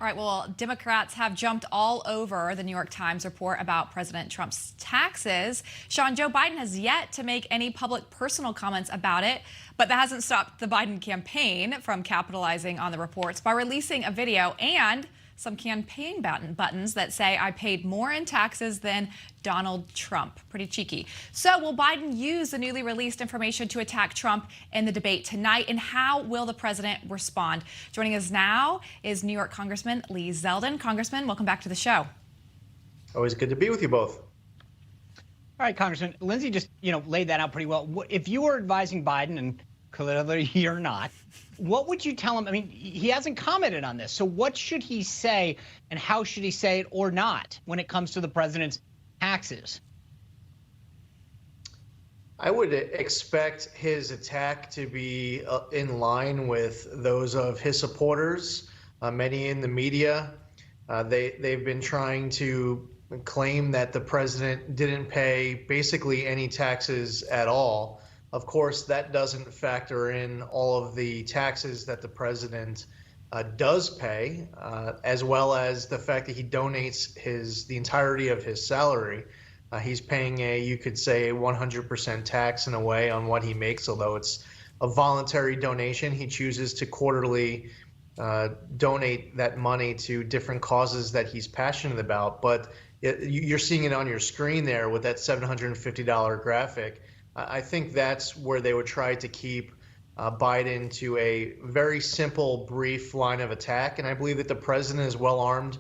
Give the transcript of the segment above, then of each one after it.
All right, well, Democrats have jumped all over the New York Times report about President Trump's taxes. Sean, Joe Biden has yet to make any public personal comments about it, but that hasn't stopped the Biden campaign from capitalizing on the reports by releasing a video and some campaign buttons that say, "I paid more in taxes than Donald Trump." Pretty cheeky. So will Biden use the newly released information to attack Trump in the debate tonight? And how will the president respond? Joining us now is New York Congressman Lee Zeldin. Congressman, welcome back to the show. Always good to be with you both. All right, Congressman. Lindsay just, laid that out pretty well. If you were advising Biden, and clearly you're not, what would you tell him? I mean, he hasn't commented on this. So what should he say, and how should he say it or not when it comes to the president's taxes? I would expect his attack to be in line with those of his supporters. Many in the media, they've been trying to claim that the president didn't pay basically any taxes at all. Of course, that doesn't factor in all of the taxes that the president does pay, as well as the fact that he donates the entirety of his salary. He's paying you could say, a 100% tax in a way on what he makes, although it's a voluntary donation. He chooses to quarterly donate that money to different causes that he's passionate about. But you're seeing it on your screen there with that $750 graphic. I think that's where they would try to keep Biden to a very simple, brief line of attack. And I believe that the president is well armed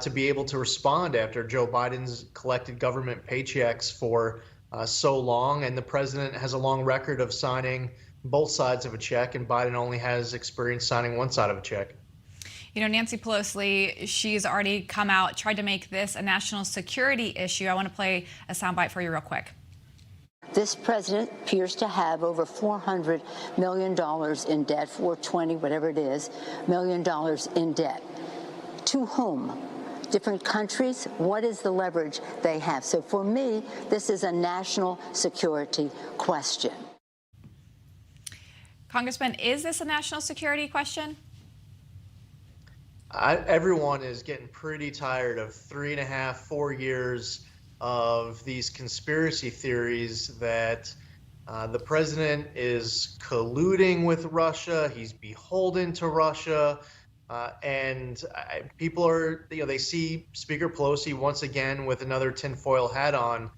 to be able to respond after Joe Biden's collected government paychecks for so long. And the president has a long record of signing both sides of a check, and Biden only has experience signing one side of a check. You know, Nancy Pelosi, she's already come out, tried to make this a national security issue. I want to play a soundbite for you real quick. This president appears to have over $400 million in debt, 420, whatever it is, $million in debt. To whom? Different countries? What is the leverage they have? So for me, this is a national security question. Congressman, is this a national security question? Everyone is getting pretty tired of 3.5, 4 years of these conspiracy theories that the president is colluding with Russia, he's beholden to Russia, and people are, they see Speaker Pelosi once again with another tinfoil hat on,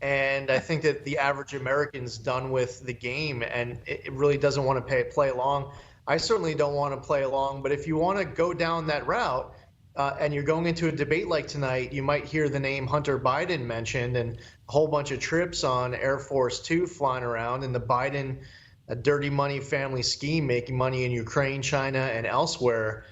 and I think that the average American's done with the game, and it really doesn't want to play along. I certainly don't want to play along, but if you want to go down that route, and you're going into a debate like tonight, you might hear the name Hunter Biden mentioned and a whole bunch of trips on Air Force Two flying around, and the Biden dirty money family scheme making money in Ukraine, China, and elsewhere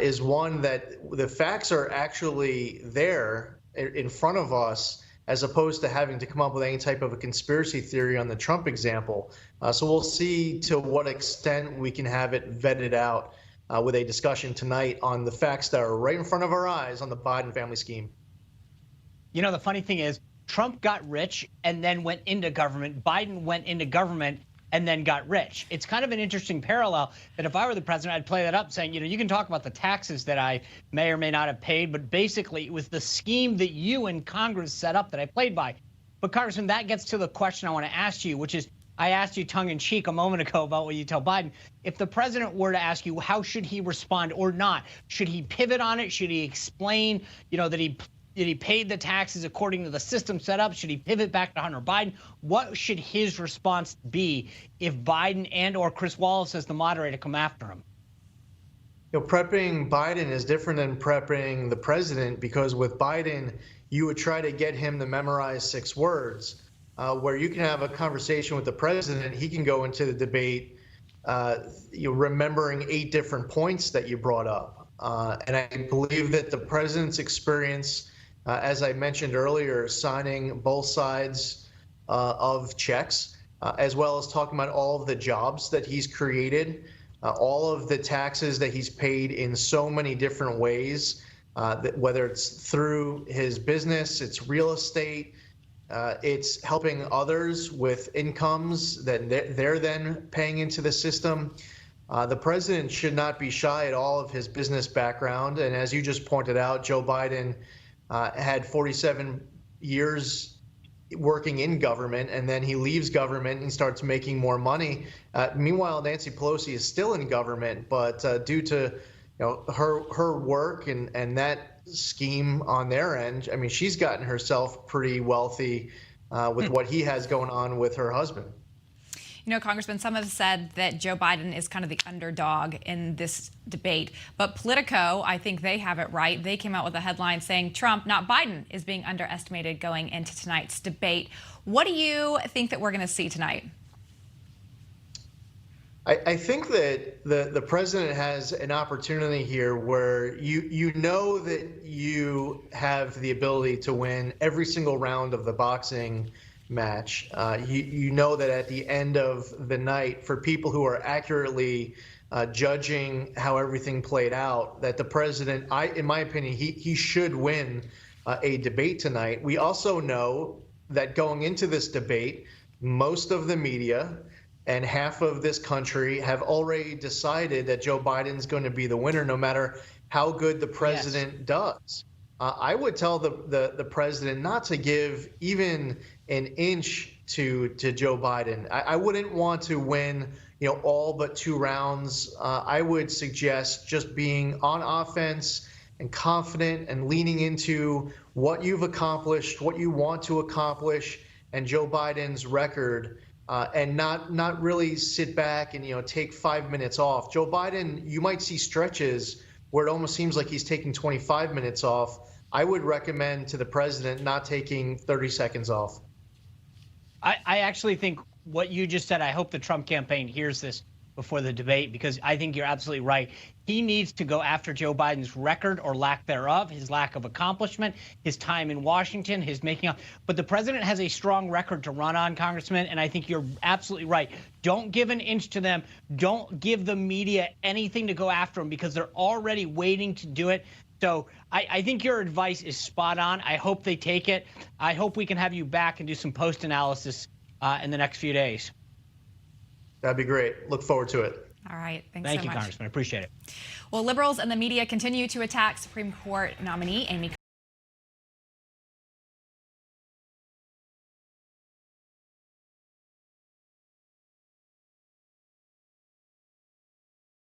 is one that the facts are actually there in front of us, as opposed to having to come up with any type of a conspiracy theory on the Trump example. So we'll see to what extent we can have it vetted out with a discussion tonight on the facts that are right in front of our eyes on the Biden family scheme. You know, the funny thing is, Trump got rich and then went into government. Biden went into government and then got rich. It's kind of an interesting parallel that if I were the president, I'd play that up saying, you can talk about the taxes that I may or may not have paid, but basically it was the scheme that you and Congress set up that I played by. But Congressman, that gets to the question I want to ask you, which is, I asked you tongue-in-cheek a moment ago about what you tell Biden. If the president were to ask you, how should he respond or not? Should he pivot on it? Should he explain, that he paid the taxes according to the system set up? Should he pivot back to Hunter Biden? What should his response be if Biden and or Chris Wallace as the moderator come after him? Prepping Biden is different than prepping the president, because with Biden, you would try to get him to memorize 6 words. Where you can have a conversation with the president, he can go into the debate, remembering 8 different points that you brought up. And I believe that the president's experience, as I mentioned earlier, signing both sides of checks, as well as talking about all of the jobs that he's created, all of the taxes that he's paid in so many different ways, whether it's through his business, it's real estate, it's helping others with incomes that they're then paying into the system. The president should not be shy at all of his business background. And as you just pointed out, Joe Biden had 47 years working in government, and then he leaves government and starts making more money. Meanwhile, Nancy Pelosi is still in government, but due to her work and that scheme on their end, I mean, she's gotten herself pretty wealthy with what he has going on with her husband. You know, Congressman, some have said that Joe Biden is kind of the underdog in this debate. But Politico, I think they have it right. They came out with a headline saying Trump, not Biden, is being underestimated going into tonight's debate. What do you think that we're going to see tonight? I think that the president has an opportunity here where you know that you have the ability to win every single round of the boxing match. You know that at the end of the night, for people who are accurately judging how everything played out, that the president, in my opinion, he should win a debate tonight. We also know that going into this debate, most of the media and half of this country have already decided that Joe Biden's going to be the winner, no matter how good the president does. I would tell the president not to give even an inch to Joe Biden. I wouldn't want to win, all but 2 rounds. I would suggest just being on offense and confident and leaning into what you've accomplished, what you want to accomplish, and Joe Biden's record, and not really sit back and take 5 minutes off. Joe Biden, you might see stretches where it almost seems like he's taking 25 minutes off. I would recommend to the president not taking 30 seconds off. I actually think what you just said, I hope the Trump campaign hears this before the debate, because I think you're absolutely right. He needs to go after Joe Biden's record or lack thereof, his lack of accomplishment, his time in Washington, his making up. But the president has a strong record to run on, Congressman, and I think you're absolutely right. Don't give an inch to them. Don't give the media anything to go after them, because they're already waiting to do it. So I think your advice is spot on. I hope they take it. I hope we can have you back and do some post-analysis in the next few days. That'd be great. Look forward to it. All right. Thank you, Congressman. I appreciate it. Well, liberals and the media continue to attack Supreme Court nominee Amy